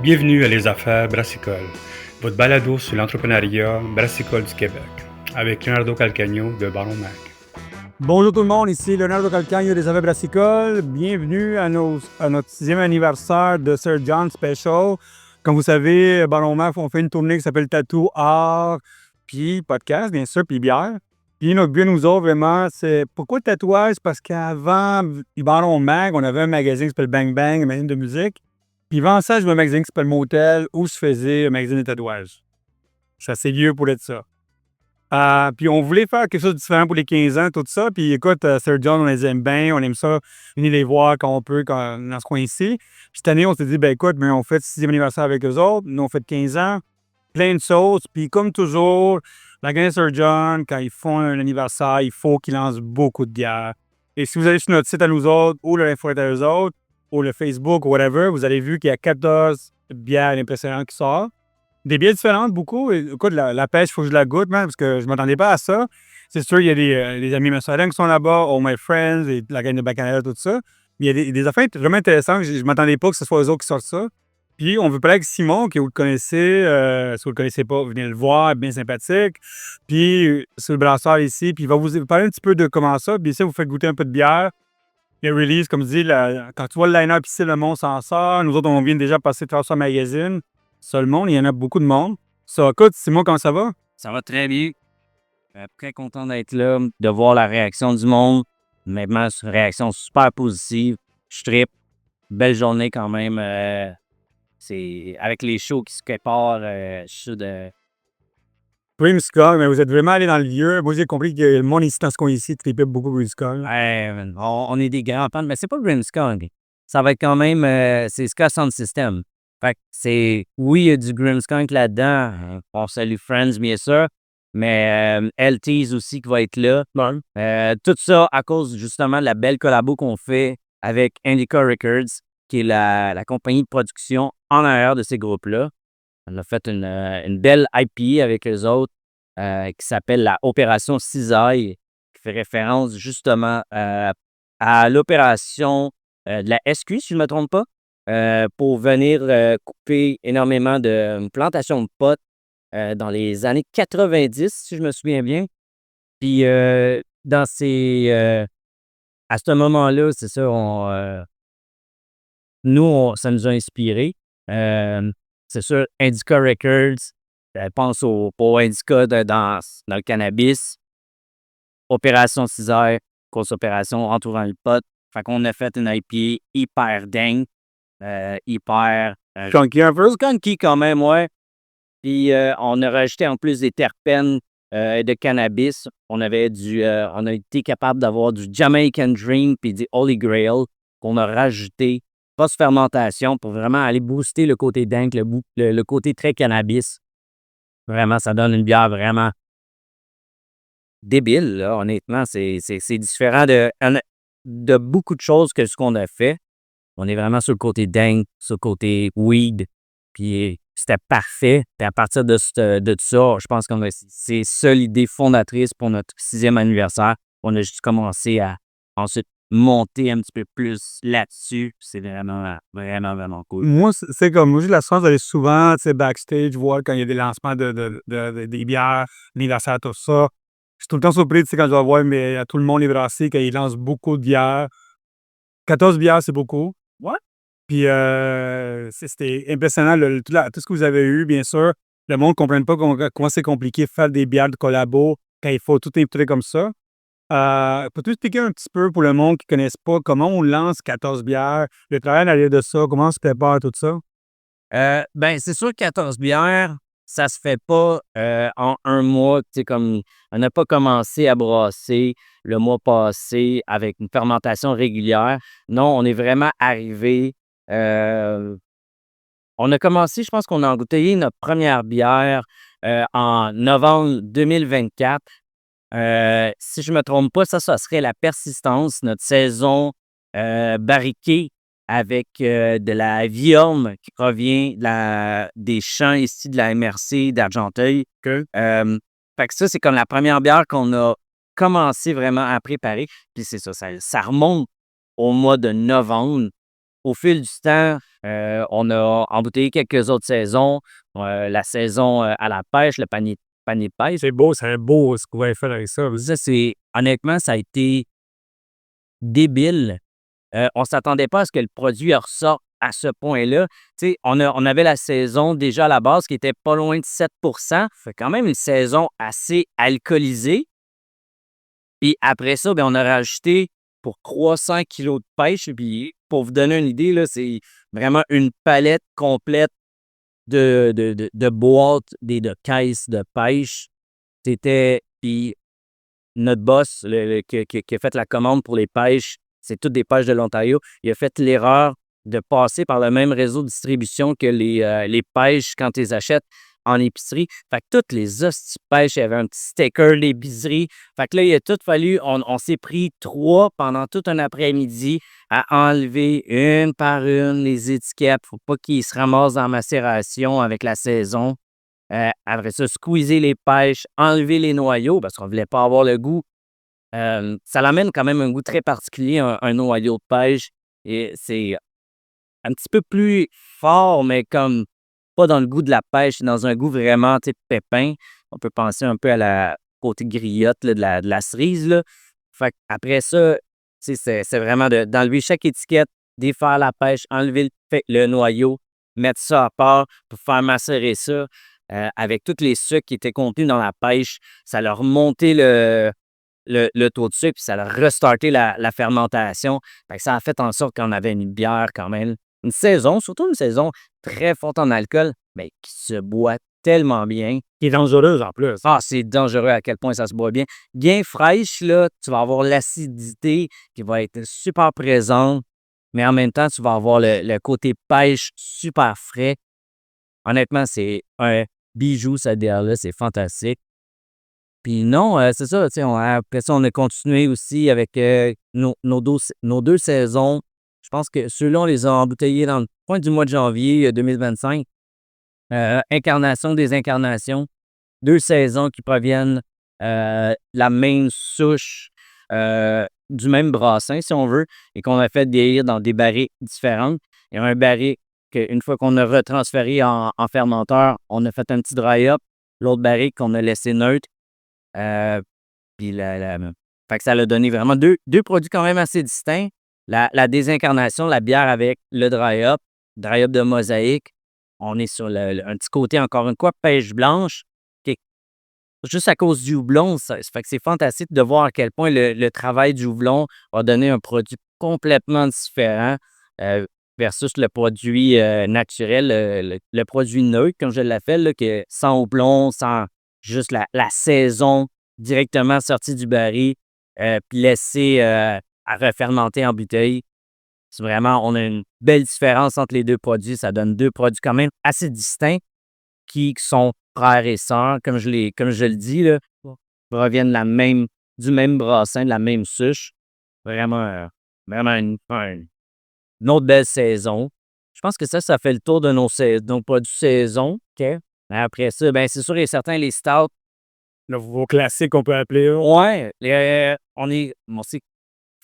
Bienvenue à Les Affaires Brassicole, votre balado sur l'entrepreneuriat brassicole du Québec, avec Leonardo Calcagno de Baron Mac. Bonjour tout le monde, ici Leonardo Calcagno des Affaires Brassicole. Bienvenue à notre 6e anniversaire de Sir John Special. Comme vous savez, Baron Mac, on fait une tournée qui s'appelle Tattoo, Art, puis podcast, bien sûr, puis bière. Puis notre but, nous autres, vraiment, c'est pourquoi le tatouage? Parce qu'avant Baron Mac, on avait un magazine qui s'appelle Bang Bang, un magazine de musique. Puis avant ça, j'avais un magazine qui s'appelle Motel, où je faisais un magazine de tatouage. C'est assez vieux pour être ça. Puis on voulait faire quelque chose de différent pour les 15 ans, tout ça. Puis écoute, Sir John, on les aime bien, on aime ça, venir les voir quand on peut dans ce coin-ci. Puis cette année, on s'est dit, ben écoute, mais on fait le 6e anniversaire avec eux autres. Nous, on fait 15 ans, plein de choses. Puis comme toujours, la gang de Sir John, quand ils font un anniversaire, il faut qu'ils lancent beaucoup de bières. Et si vous allez sur notre site à nous autres, ou le infolette à eux autres, ou le Facebook, ou whatever, vous allez vu qu'il y a 14 bières impressionnantes qui sortent. Des bières différentes, beaucoup. Écoute, la pêche, il faut que je la goûte, man, parce que je ne m'attendais pas à ça. C'est sûr, il y a des amis Messalin qui sont là-bas, All My Friends, et la gang de Bacchanal, tout ça. Mais il y a des affaires vraiment intéressantes. Je ne m'attendais pas que ce soit eux autres qui sortent ça. Puis, on veut parler avec Simon, que vous le connaissez. Si vous ne le connaissez pas, venez le voir, bien sympathique. Puis, c'est le brasseur ici. Puis, il va vous parler un petit peu de comment ça. Puis, ici, vous faites goûter un peu de bière. Les releases, comme je dis, quand tu vois le line-up ici, le monde s'en sort. Nous autres, on vient déjà passer travers ça magazine. Ça, le monde, il y en a beaucoup de monde. Ça, écoute, Simon, comment ça va? Ça va très bien. Très content d'être là, de voir la réaction du monde. Maintenant, c'est une réaction super positive. Je trippe. Belle journée quand même. C'est avec les shows qui se préparent. Je suis de. Dream Skull, mais vous êtes vraiment allé dans le lieu. Moi, j'ai compris que le monde ici, dans ce coin-ci, tripait beaucoup Dream Skull. On est des grands fans, mais c'est pas Grimmskong. Ça va être quand même. C'est Ska Sound System. Fait que c'est. Oui, il y a du Grimmskong là-dedans. On salue Friends, bien sûr. Mais LT's aussi qui va être là. Tout ça à cause justement de la belle collabo qu'on fait avec Indica Records, qui est la compagnie de production en arrière de ces groupes-là. On a fait une belle IP avec eux autres qui s'appelle la Opération Cisaille, qui fait référence justement à l'opération de la SQ, si je ne me trompe pas, pour venir couper énormément de plantations de potes dans les années 90, si je me souviens bien. Puis à ce moment-là, c'est ça, ça nous a inspirés. C'est sûr, Indica Records, pense pour Indica dans le cannabis. Opération Cisaille, grosse opération entourant le pot. Fait qu'on a fait une IPA hyper dingue, hyper Chunky un peu? skunky quand même, ouais. Puis on a rajouté en plus des terpènes de cannabis. On a été capable d'avoir du Jamaican Dream puis du Holy Grail qu'on a rajouté post-fermentation pour vraiment aller booster le côté dank, le côté très cannabis. Vraiment, ça donne une bière vraiment débile, là, honnêtement. C'est différent de beaucoup de choses que ce qu'on a fait. On est vraiment sur le côté dank, sur le côté weed. Puis c'était parfait. Puis à partir de ça, je pense que c'est ça l'idée fondatrice pour notre 6e anniversaire. On a juste commencé à ensuite monter un petit peu plus là-dessus. C'est vraiment, vraiment, vraiment cool. Moi, c'est comme, moi, j'ai la chance d'aller souvent, tu sais, backstage, voir quand il y a des lancements des bières, l'anniversaire, tout ça. Je suis tout le temps surpris, tu sais, quand je vais voir tout le monde les brasser, quand ils lancent beaucoup de bières. 14 bières, c'est beaucoup. Ouais. Puis c'était impressionnant, tout ce que vous avez eu, bien sûr. Le monde ne comprend pas comment c'est compliqué de faire des bières de collabo quand il faut tout imprimer comme ça. Peux-tu expliquer un petit peu pour le monde qui ne connaisse pas comment on lance 14 bières, le travail derrière de ça, comment on se prépare tout ça? Ben, c'est sûr que 14 bières, ça se fait pas en un mois. Tu sais, comme on n'a pas commencé à brasser le mois passé avec une fermentation régulière. Non, on est vraiment arrivé. On a commencé, je pense qu'on a embouteillé notre première bière en novembre 2024. Si je ne me trompe pas, ça serait la Persistance, notre saison barriquée avec de la Viorme qui provient des champs ici de la MRC d'Argenteuil. OK. Fait que ça, c'est comme la première bière qu'on a commencé vraiment à préparer. Puis c'est ça remonte au mois de novembre. Au fil du temps, On a embouteillé quelques autres saisons. La saison à la pêche, le panier de pêche. C'est beau, c'est un beau ce que vous avez fait avec ça. Ça, honnêtement, ça a été débile. On ne s'attendait pas à ce que le produit ressorte à ce point-là. Tu sais, on avait la saison déjà à la base qui était pas loin de 7%. Fait quand même une saison assez alcoolisée. Puis après ça, ben, on a rajouté pour 300 kilos de pêche. Puis pour vous donner une idée, là, c'est vraiment une palette complète de boîtes, de caisses de pêche. Puis notre boss qui a fait la commande pour les pêches, c'est toutes des pêches de l'Ontario. Il a fait l'erreur de passer par le même réseau de distribution que les pêches quand tu les achètes en épicerie. Fait que toutes les hosties de pêche, il y avait un petit sticker d'épicerie. Fait que là, il a tout fallu, on s'est pris 3 pendant tout un après-midi à enlever une par une les étiquettes. Faut pas qu'ils se ramassent en macération avec la saison. Après ça, squeezer les pêches, enlever les noyaux parce qu'on ne voulait pas avoir le goût. Ça l'amène quand même un goût très particulier, un noyau de pêche. Et c'est un petit peu plus fort, mais comme pas dans le goût de la pêche, dans un goût vraiment pépin. On peut penser un peu à la côté griotte là, de la cerise. Là. Fait après ça, c'est vraiment d'enlever chaque étiquette, défaire la pêche, enlever le noyau, mettre ça à part pour faire macérer ça. Avec tous les sucres qui étaient contenus dans la pêche, ça leur remontait le taux de sucre, puis ça a restarté la fermentation. Fait que ça a fait en sorte qu'on avait une bière quand même, une saison, surtout une saison très forte en alcool, mais qui se boit tellement bien. Qui est dangereuse en plus. Ah, c'est dangereux à quel point ça se boit bien. Bien fraîche, là, tu vas avoir l'acidité qui va être super présente, mais en même temps, tu vas avoir le côté pêche super frais. Honnêtement, c'est un bijou, cette bière-là, c'est fantastique. Puis non, c'est ça, tu sais, après ça, on a continué aussi avec nos 2 saisons. Je pense que ceux-là, on les a embouteillés dans le coin du mois de janvier 2025. Incarnation des incarnations. 2 saisons qui proviennent la même souche, du même brassin, si on veut, et qu'on a fait vieillir dans des barriques différentes. Il y a un barrique qu'une fois qu'on a retransféré en fermenteur, on a fait un petit dry-up. L'autre barrique qu'on a laissé neutre. Puis fait que ça l'a donné vraiment deux produits quand même assez distincts. La désincarnation, la bière avec le dry-up de mosaïque. On est sur un petit côté, encore une fois, pêche blanche. Qui est juste à cause du houblon, ça fait que c'est fantastique de voir à quel point le travail du houblon a donné un produit complètement différent versus le produit naturel, le produit neutre, comme je l'appelle, là, sans houblon, sans juste la saison directement sortie du baril, puis laissée à refermenter en bouteille. C'est vraiment, on a une belle différence entre les 2 produits. Ça donne 2 produits quand même assez distincts qui sont frères et sœurs, comme je le dis, là, proviennent du même brassin, de la même souche. Vraiment, vraiment une autre belle saison. Je pense que ça fait le tour de nos produits saison. OK. Après ça, ben c'est sûr et certain, les stouts. Vos classiques, on peut appeler. Ouais, on s'est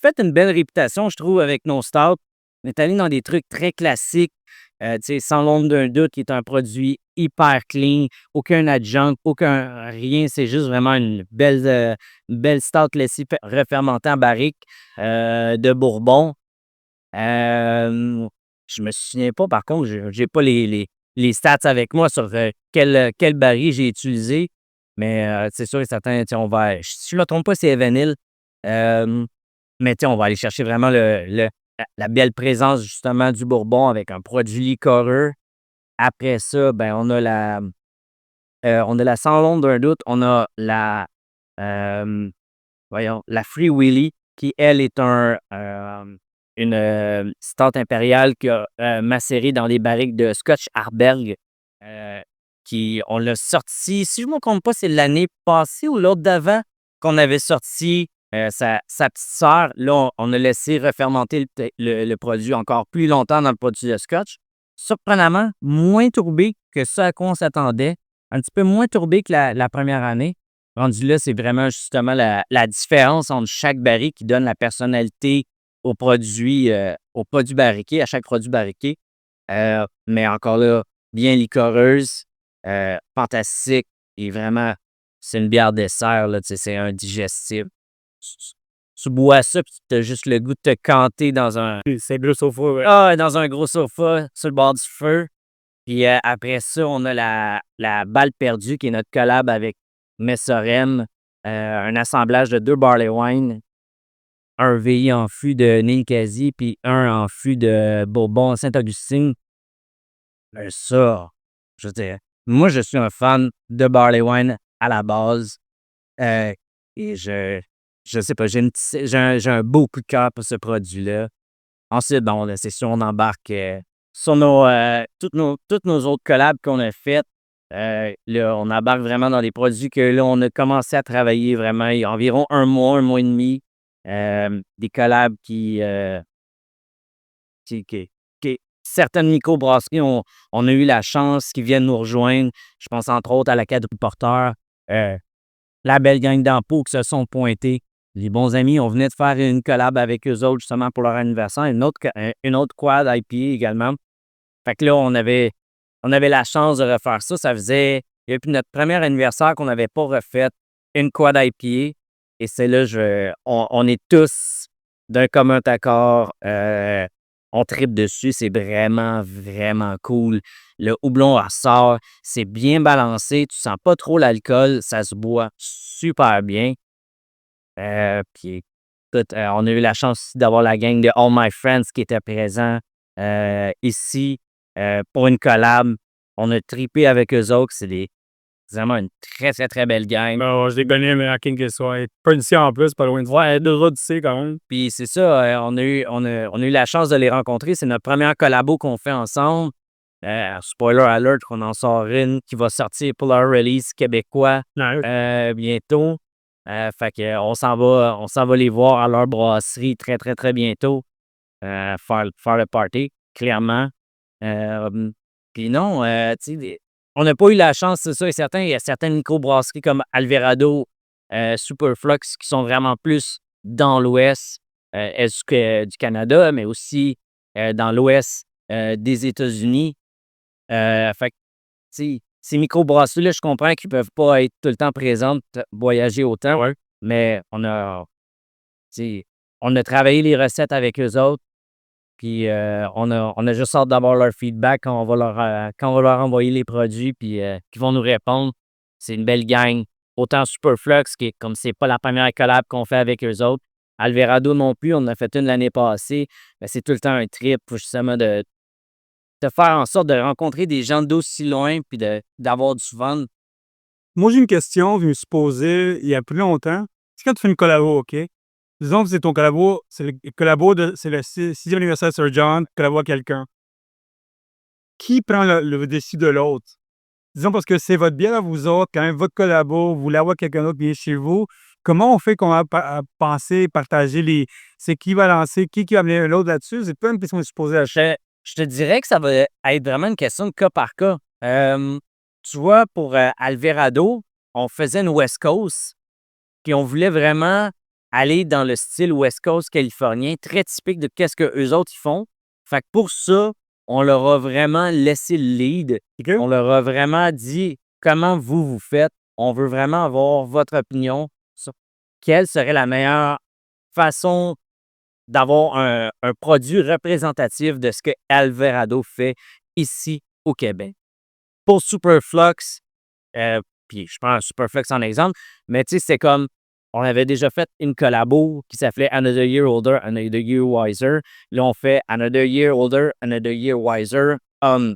fait une belle réputation, je trouve, avec nos stouts. On est allé dans des trucs très classiques, tu sais, sans l'ombre d'un doute, qui est un produit hyper clean, aucun adjunct, aucun rien. C'est juste vraiment une belle stout laissée refermentée en barrique de Bourbon. Je me souviens pas, par contre, j'ai pas les stats avec moi sur quel baril j'ai utilisé, mais c'est sûr et certain, on va. Si je ne me trompe pas, c'est Evanil. Mais on va aller chercher vraiment la belle présence justement du Bourbon avec un produit liquoreux. Après ça, ben, on a la sans l'ombre d'un doute, on a la Free Willy, qui, elle, est une stout impériale qui a macéré dans les barriques de Scotch Harberg. On l'a sorti, si je ne me trompe pas, c'est l'année passée ou l'autre d'avant qu'on avait sorti sa petite sœur. Là, on a laissé refermenter le produit encore plus longtemps dans le produit de Scotch. Surprenamment, moins tourbé que ce à quoi on s'attendait. Un petit peu moins tourbé que la première année. Rendu là, c'est vraiment justement la différence entre chaque barrique qui donne la personnalité au produit barriqué, à chaque produit barriqué. Mais encore là, bien liquoreuse, fantastique et vraiment, c'est une bière dessert, là, tu sais, c'est un digestif. Tu tu bois ça puis tu as juste le goût de te canter dans un C'est gros sofa, ouais. dans un gros sofa sur le bord du feu. Puis, après ça, on a la Balle perdue qui est notre collab avec Messorem, un assemblage de 2 barley wine, un VI en fût de Ninkasi puis un en fût de Bourbon Saint-Augustin. Ça, je veux dire, moi, je suis un fan de barley wine à la base, et je sais pas, j'ai un beau coup de cœur pour ce produit-là. Ensuite, bon, là, c'est sûr, on embarque, sur toutes nos autres collabs qu'on a faites. Là, on embarque vraiment dans des produits que là, on a commencé à travailler vraiment il y a environ un mois et demi. Des collabs qui certaines microbrasseries on a eu la chance qu'ils viennent nous rejoindre. Je pense entre autres à la Quadruporteur, la belle gang d'Ampo qui se sont pointés. Les bons amis, on venait de faire une collab avec eux autres justement pour leur anniversaire, une autre quad IPA également. Fait que là, on avait la chance de refaire ça. Ça faisait depuis notre premier anniversaire qu'on n'avait pas refait une quad IPA. Et c'est là, on est tous d'un commun accord. On tripe dessus. C'est vraiment, vraiment cool. Le houblon ressort. C'est bien balancé. Tu sens pas trop l'alcool. Ça se boit super bien. Puis écoute, on a eu la chance aussi d'avoir la gang de All My Friends qui était présent ici pour une collab. On a trippé avec eux autres. Vraiment une très, très, très belle gang. Ben, ouais, je les connais, mais à qui que ce soit. Pas ici en plus, pas loin de voir. Deux autres ici quand même. Puis c'est ça, on a eu la chance de les rencontrer. C'est notre première collabo qu'on fait ensemble. Spoiler alert, qu'on en sort une qui va sortir pour leur release québécois bientôt. Fait que on s'en va les voir à leur brasserie très, très, très bientôt. Faire le party, clairement. Puis non, tu sais, on n'a pas eu la chance, c'est ça et certain. Il y a certaines microbrasseries comme Alvarado, Superflux qui sont vraiment plus dans l'ouest du Canada, mais aussi dans l'ouest des États-Unis. Fait que, tu sais, ces microbrasseries-là, je comprends qu'ils ne peuvent pas être tout le temps présentes, voyager autant, mais tu sais, on a travaillé les recettes avec eux autres. Puis on a juste hâte d'avoir leur feedback quand on va leur envoyer les produits puis qu'ils vont nous répondre. C'est une belle gang. Autant Superflux, qui est comme c'est pas la première collab qu'on fait avec eux autres. Alvarado non plus, on en a fait une l'année passée. Mais c'est tout le temps un trip pour justement de faire en sorte de rencontrer des gens d'aussi loin puis d'avoir du fun. Moi, j'ai une question que je me suis posée il y a plus longtemps. C'est quand tu fais une collabo, OK? Disons que c'est ton collabo, c'est le sixième anniversaire de Sir John, collabo à quelqu'un. Qui prend le dessus de l'autre? Disons parce que c'est votre bière à vous autres, quand même votre collabo, vous voulez avoir quelqu'un d'autre qui vient chez vous. Comment on fait qu'on va penser, partager c'est qui va lancer, qui va amener l'autre là-dessus? C'est pas une question que je me suis posée à Je te dirais que ça va être vraiment une question de cas par cas. Tu vois, pour Alvarado, on faisait une West Coast, puis on voulait vraiment aller dans le style West Coast californien, très typique de qu'est-ce qu'eux autres ils font. Fait que pour ça, on leur a vraiment laissé le lead. OK? On leur a vraiment dit comment vous faites. On veut vraiment avoir votre opinion sur quelle serait la meilleure façon d'avoir un produit représentatif de ce que Alvarado fait ici au Québec. Pour Superflux, puis je prends Superflux en exemple, mais tu sais, c'est comme, on avait déjà fait une collabo qui s'appelait Another Year Older, Another Year Wiser. Là, on fait Another Year Older, Another Year Wiser.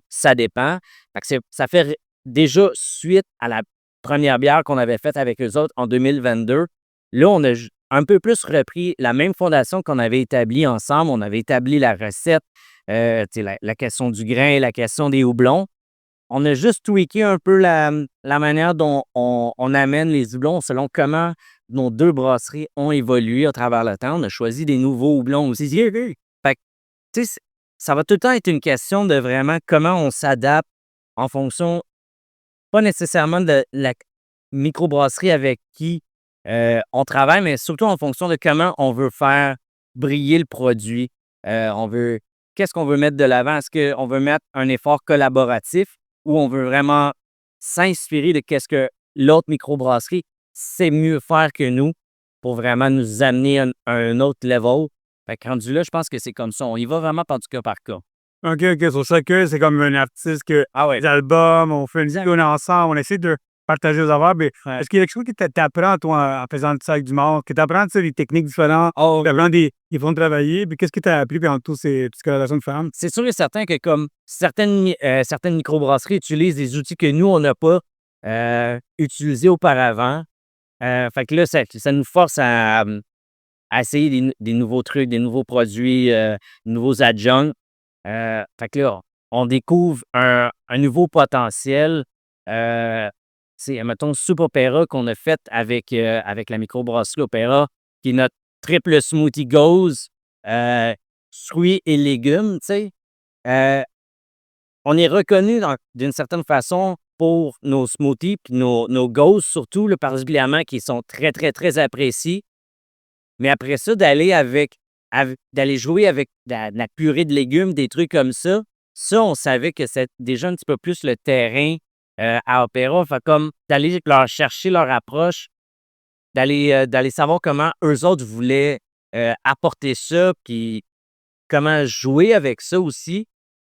Ça dépend. Fait que ça fait déjà suite à la première bière qu'on avait faite avec eux autres en 2022. Là, on a un peu plus repris la même fondation qu'on avait établie ensemble. On avait établi la recette, tu sais, la question du grain, la question des houblons. On a juste tweaké un peu la manière dont on amène les houblons selon comment nos 2 brasseries ont évolué à travers le temps. On a choisi des nouveaux houblons aussi. Fait que, tu sais, ça va tout le temps être une question de vraiment comment on s'adapte en fonction, pas nécessairement de la microbrasserie avec qui on travaille, mais surtout en fonction de comment on veut faire briller le produit. On veut qu'est-ce qu'on veut mettre de l'avant? Est-ce qu'on veut mettre un effort collaboratif ou on veut vraiment s'inspirer de qu'est-ce que l'autre microbrasserie sait mieux faire que nous pour vraiment nous amener à un autre level? Fait que rendu là, je pense que c'est comme ça. On y va vraiment par du cas par cas. OK. Sur chacun, c'est comme un artiste que Ah ouais. des albums, on fait une Exact. tune ensemble, on essaie de partager les affaires. Mais Ouais. est-ce qu'il y a quelque chose que t'apprends, toi, en faisant ça avec du monde, que t'apprends, tu sais, des techniques différentes, Oh, t'apprends des façons de travailler, puis qu'est-ce que t'as appris pendant toutes ces relations de femmes? c'est sûr et certain que comme certaines microbrasseries utilisent des outils que nous, on n'a pas utilisés auparavant. Fait que là, ça nous force à essayer des nouveaux trucs, des nouveaux produits, nouveaux adjuncts. Fait que là, on découvre un nouveau potentiel. C'est, mettons, Soup Opéra qu'on a fait avec la microbrasserie Opéra, qui est notre triple smoothie goes, fruits et légumes, tu sais. Euh, on est reconnu d'une certaine façon pour nos smoothies puis nos goes surtout, là, particulièrement, qui sont très, très, très appréciés. Mais après ça, d'aller jouer avec de la purée de légumes, des trucs comme ça, on savait que c'est déjà un petit peu plus le terrain à Opéra. Fait comme d'aller leur chercher leur approche, d'aller savoir comment eux autres voulaient apporter ça, puis comment jouer avec ça aussi.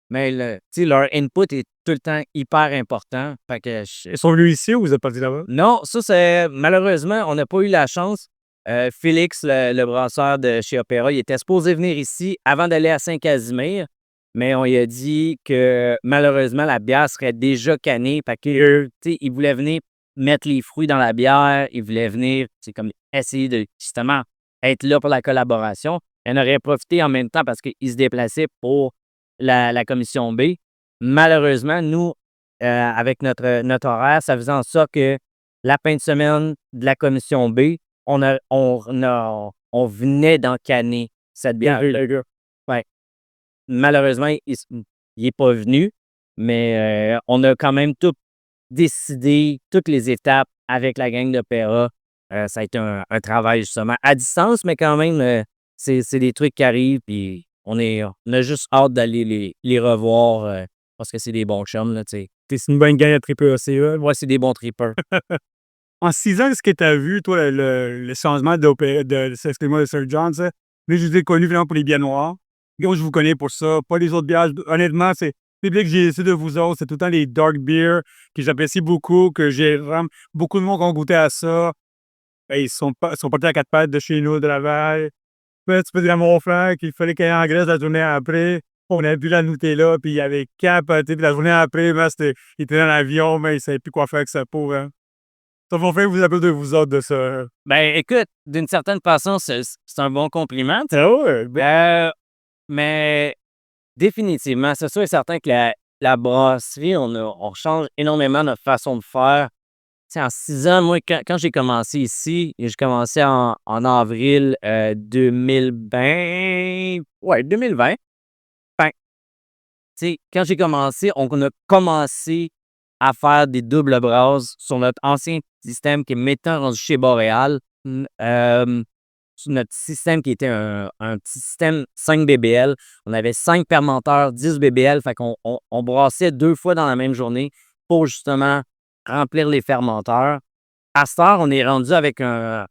Mais tu sais, leur input est tout le temps hyper important. Fait que Ils sont venus ici ou vous êtes partis là-bas? non, ça, c'est malheureusement, on n'a pas eu la chance. Félix, le brasseur de chez Opéra, il était supposé venir ici avant d'aller à Saint-Casimir, mais on lui a dit que malheureusement, la bière serait déjà cannée. Fait que, tu sais, il voulait venir mettre les fruits dans la bière, il voulait venir, c'est comme essayer de justement être là pour la collaboration. Il en aurait profité en même temps parce qu'il se déplaçait pour la commission B. Malheureusement, nous, avec notre horaire, ça faisait en sorte que la fin de semaine de la commission B, on venait d'encanner cette bière. Ouais. Malheureusement, il n'est pas venu, mais on a quand même tout décidé, toutes les étapes avec la gang d'Opéra. Ça a été un travail justement à distance, mais quand même, c'est des trucs qui arrivent, puis on a juste hâte d'aller les revoir parce que c'est des bons chums, là, tu sais. C'est une bonne gang à triper aussi, là. Ouais, c'est des bons trippers. En 6 ans, est-ce que tu as vu, toi, le changement excuse-moi, de Sir John, ça? Mais je vous ai connu vraiment pour les bières noires. Moi, je vous connais pour ça, pas les autres bières. Honnêtement, c'est les bières que j'ai essayé de vous autres, c'est tout le temps les dark beers que j'apprécie beaucoup, que j'ai vraiment beaucoup de monde qui ont goûté à ça. Ben, ils sont partis à 4 pattes de chez nous, de Laval. Puis un petit peu de mon frère qu'il fallait qu'il aille en Grèce la journée après. On a bu la Nutella, puis il avait capoté. Puis la journée après, ben, il était dans l'avion, mais il savait plus quoi faire avec sa peau, hein. Ça mon frère vous appelle de vous autres de ça. Ben, écoute, d'une certaine façon, c'est un bon compliment, tu sais. Ah ouais? Mais définitivement, c'est sûr et certain que la brasserie, on change énormément notre façon de faire. Tu sais, en 6 ans, moi, quand j'ai commencé ici, et j'ai commencé en avril 2020. Ouais, 2020. Fait que, tu sais, quand j'ai commencé, on a commencé à faire des doubles brasses sur notre ancien système qui est maintenant rendu chez Boréal. Sur notre système qui était un petit système 5 BBL. On avait 5 fermenteurs, 10 BBL. Fait qu'on on brassait 2 fois dans la même journée pour justement remplir les fermenteurs. À cette heure, on est rendu avec un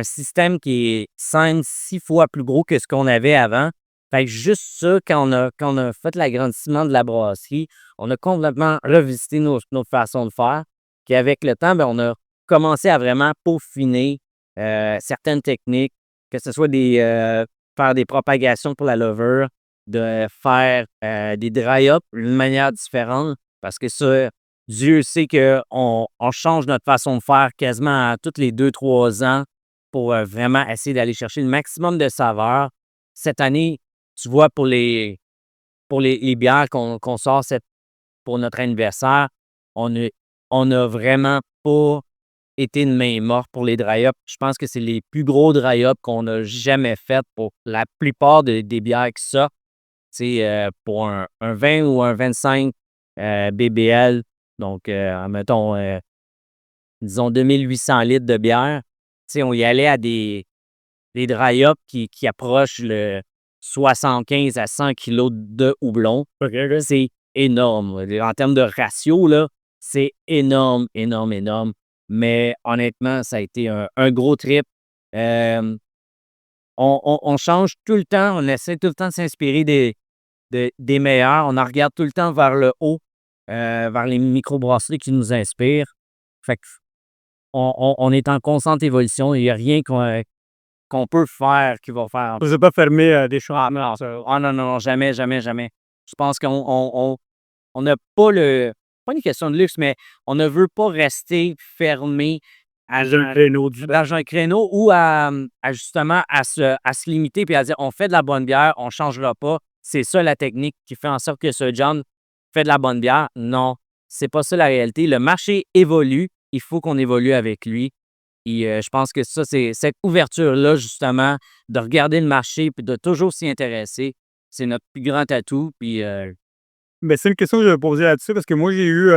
système qui est 5-6 fois plus gros que ce qu'on avait avant. Fait que juste ça, quand on a fait l'agrandissement de la brasserie, on a complètement revisité notre façon de faire. Puis avec le temps, ben, on a commencé à vraiment peaufiner certaines techniques, que ce soit faire des propagations pour la levure, de faire des dry-up d'une manière différente, parce que ça, Dieu sait qu'on change notre façon de faire quasiment à tous les 2-3 ans pour vraiment essayer d'aller chercher le maximum de saveur. Cette année, tu vois, pour les bières qu'on sort pour notre anniversaire, on a vraiment pas été une main morte pour les dry-up. Je pense que c'est les plus gros dry-up qu'on a jamais fait pour la plupart des bières qui sortent. C'est pour un 20 ou un 25 BBL, donc mettons, disons 2800 litres de bière. Tu sais, on y allait à des dry-up qui approchent 75 à 100 kilos de houblon. OK, OK. C'est énorme. En termes de ratio, là, c'est énorme, énorme, énorme. Mais honnêtement, ça a été un gros trip. Euh, on change tout le temps, on essaie tout le temps de s'inspirer des meilleurs. On en regarde tout le temps vers le haut, vers les microbrasseries qui nous inspirent. Fait que on est en constante évolution. Il n'y a rien qu'on peut faire qui va faire. Vous n'êtes pas fermé à des choses. Ah, non, ah, non, non, non, jamais, jamais, jamais. Je pense qu'on n'a pas pas une question de luxe, mais on ne veut pas rester fermé à Un créneau du dans un créneau ou justement à se limiter puis à dire on fait de la bonne bière, on ne changera pas. C'est ça la technique qui fait en sorte que ce John fait de la bonne bière. Non, c'est pas ça la réalité. Le marché évolue, il faut qu'on évolue avec lui. Et je pense que ça, c'est cette ouverture-là, justement, de regarder le marché puis de toujours s'y intéresser. C'est notre plus grand atout. Puis Mais c'est une question que je vais poser là-dessus parce que moi, j'ai eu,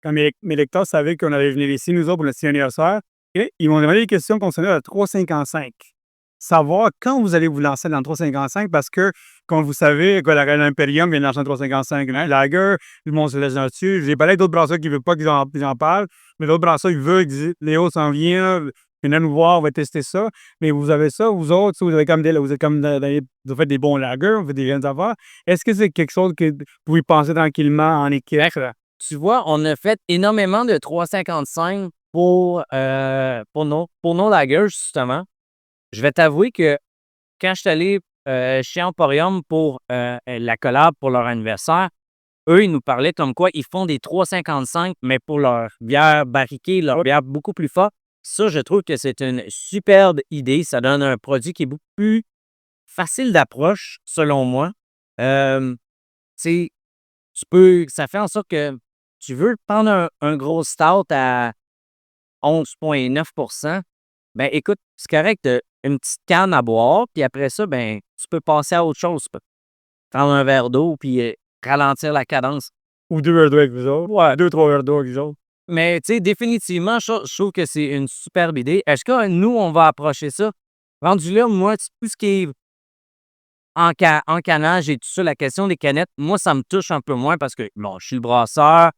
quand mes lecteurs savaient qu'on allait venir ici, nous autres, pour le 6e anniversaire, et ils m'ont demandé des questions concernant le 3,55. Savoir quand vous allez vous lancer dans le 3,55 parce que, comme vous savez, que la Reine Imperium vient de lancer le 3,55. Le Lager, le monde se laisse là-dessus. J'ai parlé d'autres brasseurs qui ne veulent pas qu'ils en parlent, mais d'autres brasseurs, ils veulent, ils disent Léo s'en vient, venez nous voir, on va tester ça. Mais vous avez ça, vous autres, vous avez comme vous êtes comme vous faites des bons lagers, vous faites des jeunes affaires. Est-ce que c'est quelque chose que vous y pensez tranquillement en équipe? tu vois, on a fait énormément de 3,55 pour nos lagers, justement. Je vais t'avouer que quand je suis allé chez Emporium pour la collab pour leur anniversaire, eux, ils nous parlaient comme quoi ils font des 3,55, mais pour leur bière barriquée, leur bière beaucoup plus forte. Ça, je trouve que c'est une superbe idée. Ça donne un produit qui est beaucoup plus facile d'approche, selon moi. Euh, tu sais, ça fait en sorte que tu veux prendre un gros stout à 11,9%. Ben écoute, c'est correct, une petite canne à boire, puis après ça, ben, tu peux passer à autre chose. Tu peux prendre un verre d'eau, puis ralentir la cadence. Ou 2 verres d'eau avec vous autres? Ouais, 2-3 verres d'eau avec vous autres. Mais tu sais, définitivement, je trouve que c'est une superbe idée. Est-ce que nous, on va approcher ça? Rendu là, moi, tout ce qui est en canage et tout ça, la question des canettes, moi, ça me touche un peu moins parce que, bon, je suis le brasseur.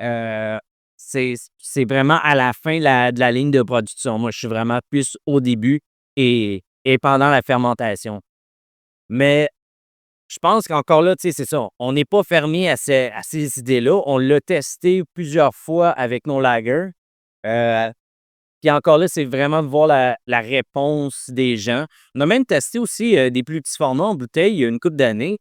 euh, c'est vraiment à la fin de la ligne de production. Moi, je suis vraiment plus au début et pendant la fermentation. Mais je pense qu'encore là, tu sais, c'est ça. On n'est pas fermé à ces idées-là. On l'a testé plusieurs fois avec nos lagers. Euh, Puis encore là, c'est vraiment de voir la réponse des gens. On a même testé aussi des plus petits formats en bouteille il y a une couple d'années.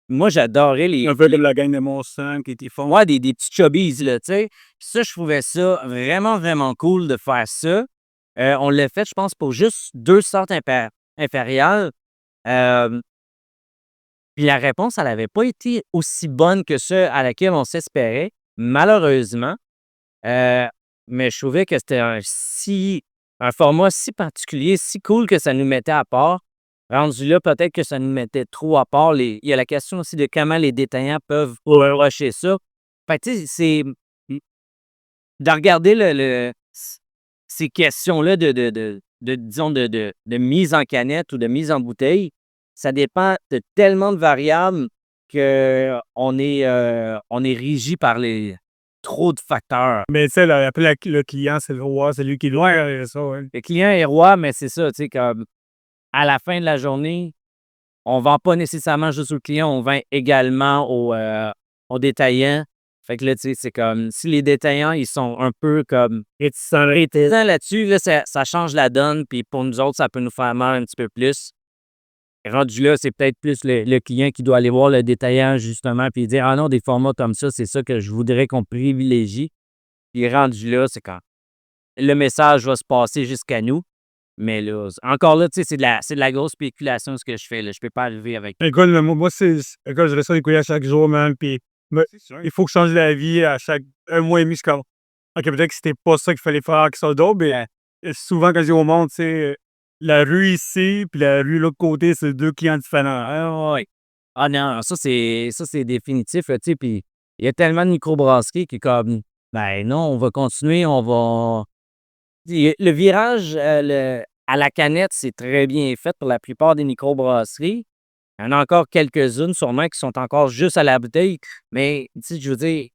Moi, j'adorais Un peu comme la gang de mon sang qui était fort. ouais, des petits chubbies, là, tu sais. Puis ça, je trouvais ça vraiment, vraiment cool de faire ça. On l'a fait, je pense, pour juste 2 sortes impériales. Euh, Puis la réponse, elle n'avait pas été aussi bonne que celle à laquelle on s'espérait, malheureusement. Euh, mais je trouvais que c'était un format si particulier, si cool que ça nous mettait à part. Rendu là, peut-être que ça nous mettait trop à part. Il y a la question aussi de comment les détaillants peuvent approcher ça. Fait que, tu sais, c'est de regarder ces questions-là disons, de mise en canette ou de mise en bouteille. Ça dépend de tellement de variables qu'on est régi par trop de facteurs. Mais tu sais, après, le client, c'est le roi, c'est lui qui doit ça, ouais. Le client est roi, mais c'est ça, tu sais, comme à la fin de la journée, on ne vend pas nécessairement juste au client, on vend également aux détaillants. Fait que là, tu sais, c'est comme si les détaillants, ils sont un peu comme réticents là-dessus, là, ça change la donne, puis pour nous autres, ça peut nous faire mal un petit peu plus. Et rendu là, c'est peut-être plus le client qui doit aller voir le détaillant, justement, puis dire ah non, des formats comme ça, c'est ça que je voudrais qu'on privilégie. Puis rendu là, c'est quand le message va se passer jusqu'à nous. Mais là, encore là, tu sais, c'est de la grosse spéculation ce que je fais. Là. Je peux pas arriver avec. Écoute, moi, écoute, je reçois des courriels chaque jour, man, puis il faut que je change la vie à chaque 1 mois et demi. Je suis comme, OK, peut-être que c'était pas ça qu'il fallait faire que ça d'autre, mais souvent, quand je dis au monde, tu sais, la rue ici, puis la rue de l'autre côté, c'est 2 clients différents. Ah ouais. Ah non, ça c'est définitif, là, tu sais. Puis il y a tellement de microbrasseries qui est comme ben non, on va continuer, on va. Le virage à la canette, c'est très bien fait pour la plupart des microbrasseries. Il y en a encore quelques-unes sûrement qui sont encore juste à la bouteille, mais tu sais, je veux dire,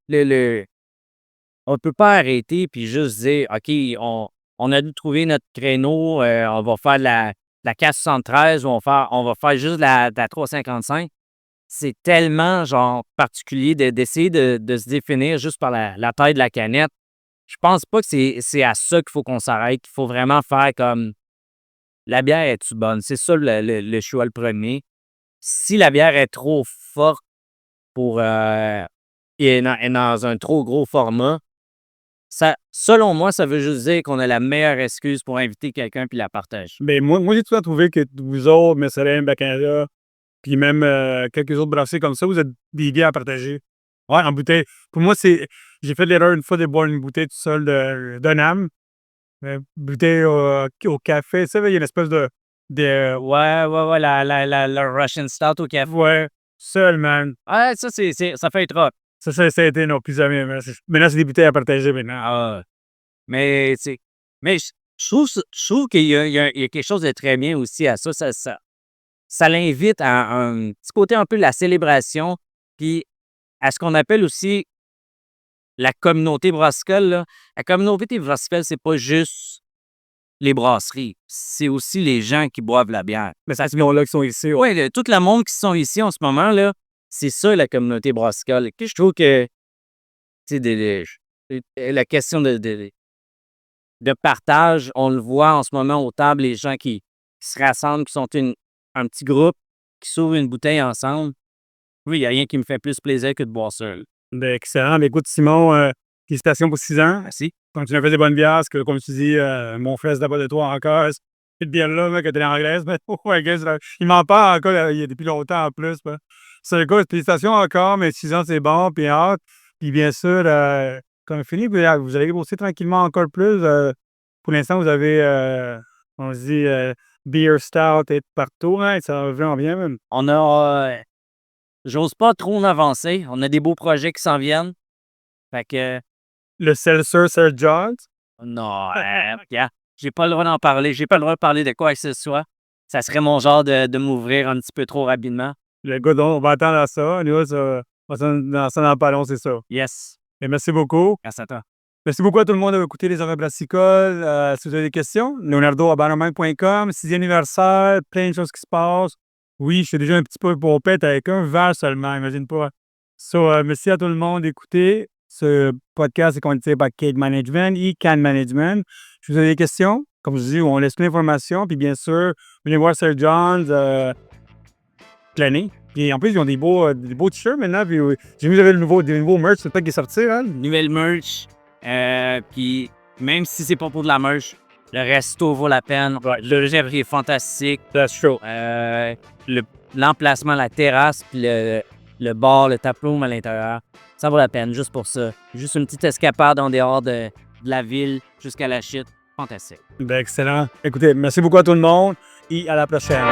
on ne peut pas arrêter puis juste dire: «OK, on a dû trouver notre créneau, on va faire la 473 ou on va faire juste la 355». C'est tellement, genre, particulier d'essayer de se définir juste par la taille de la canette. Je pense pas que c'est à ça qu'il faut qu'on s'arrête. Il faut vraiment faire comme: «La bière est-tu bonne?» C'est ça le choix le premier. Si la bière est trop forte pour, est dans un trop gros format, ça selon moi, ça veut juste dire qu'on a la meilleure excuse pour inviter quelqu'un puis la partager. Ben, moi, j'ai tout à trouvé que vous autres, Messerem, Baccarat, puis même quelques autres brasseries comme ça, vous êtes des bières à partager. Ouais, en bouteille. Pour moi, j'ai fait l'erreur une fois de boire une bouteille tout seul d'un âme. Bouteille au café, tu sais, il y a une espèce de Ouais, la Russian Stout au café. ouais, seul, man. Ouais, ça, ça fait trop. Ça a été non, plus jamais. Maintenant, c'est des bouteilles à partager maintenant. Ah, mais tu sais, mais je trouve qu'il y a quelque chose de très bien aussi à ça. Ça l'invite à un petit côté un peu de la célébration, puis à ce qu'on appelle aussi la communauté brassicole, là. La communauté brassicole, c'est pas juste les brasseries, c'est aussi les gens qui boivent la bière. Mais ça, c'est là qui sont ici. Ouais. Oui, tout le monde qui sont ici en ce moment, là, c'est ça la communauté brassicole. Que je trouve que, tu sais, la question de partage, on le voit en ce moment aux tables, les gens qui se rassemblent, qui sont un petit groupe, qui s'ouvrent une bouteille ensemble. Oui, il n'y a rien qui me fait plus plaisir que de boire seul. Ben, excellent. Ben, écoute, Simon, félicitations pour 6 ans. Merci. Continue à faire des bonnes bières, parce que, comme tu dis, mon frère, c'est d'abord de toi encore. Cette bière-là, mec, que t'es en anglaise, mais ouais, il m'en parle encore depuis longtemps en plus. Ben. C'est quoi, félicitations encore, mais 6 ans, c'est bon, puis hâte. Puis bien sûr, quand fini, vous allez grossir tranquillement encore plus. Pour l'instant, vous avez, on se dit, beer stout et partout, hein, ça va vraiment bien, même. On a, j'ose pas trop en avancer. On a des beaux projets qui s'en viennent. Fait que, Le Seltzer Sir John's. non, regarde, j'ai pas le droit d'en parler. J'ai pas le droit de parler de quoi que ce soit. Ça serait mon genre de m'ouvrir un petit peu trop rapidement. Le gars, on va attendre à ça. Nous, on va ça dans pas long, c'est ça. Yes. Et merci beaucoup. Merci à toi. Merci beaucoup à tout le monde d'avoir écouté les Oreilles Brassicoles. Si vous avez des questions, leonardo@bannerman.com, 6e anniversaire, plein de choses qui se passent. Oui, je suis déjà un petit peu pompette avec un verre seulement, imagine pas. Merci à tout le monde d'écouter. Ce podcast est commandité par Cade Management et Can Management. Si vous avez des questions, comme je dis, on laisse toute l'information. Puis bien sûr, venez voir Sir John's planer. Puis en plus, ils ont des beaux t-shirts maintenant. Puis j'ai vu que vous avez des nouveaux merch, c'est pas qui est sorti, hein? Nouvelle merch. Puis même si c'est pas pour de la merch, le resto vaut la peine. Ouais. Le gel est fantastique. That's true. L'emplacement, la terrasse, puis le bar, le taproom à l'intérieur, ça vaut la peine juste pour ça. Juste une petite escapade en dehors de la ville jusqu'à la chute. Fantastique. Ben, excellent. Écoutez, merci beaucoup à tout le monde et à la prochaine.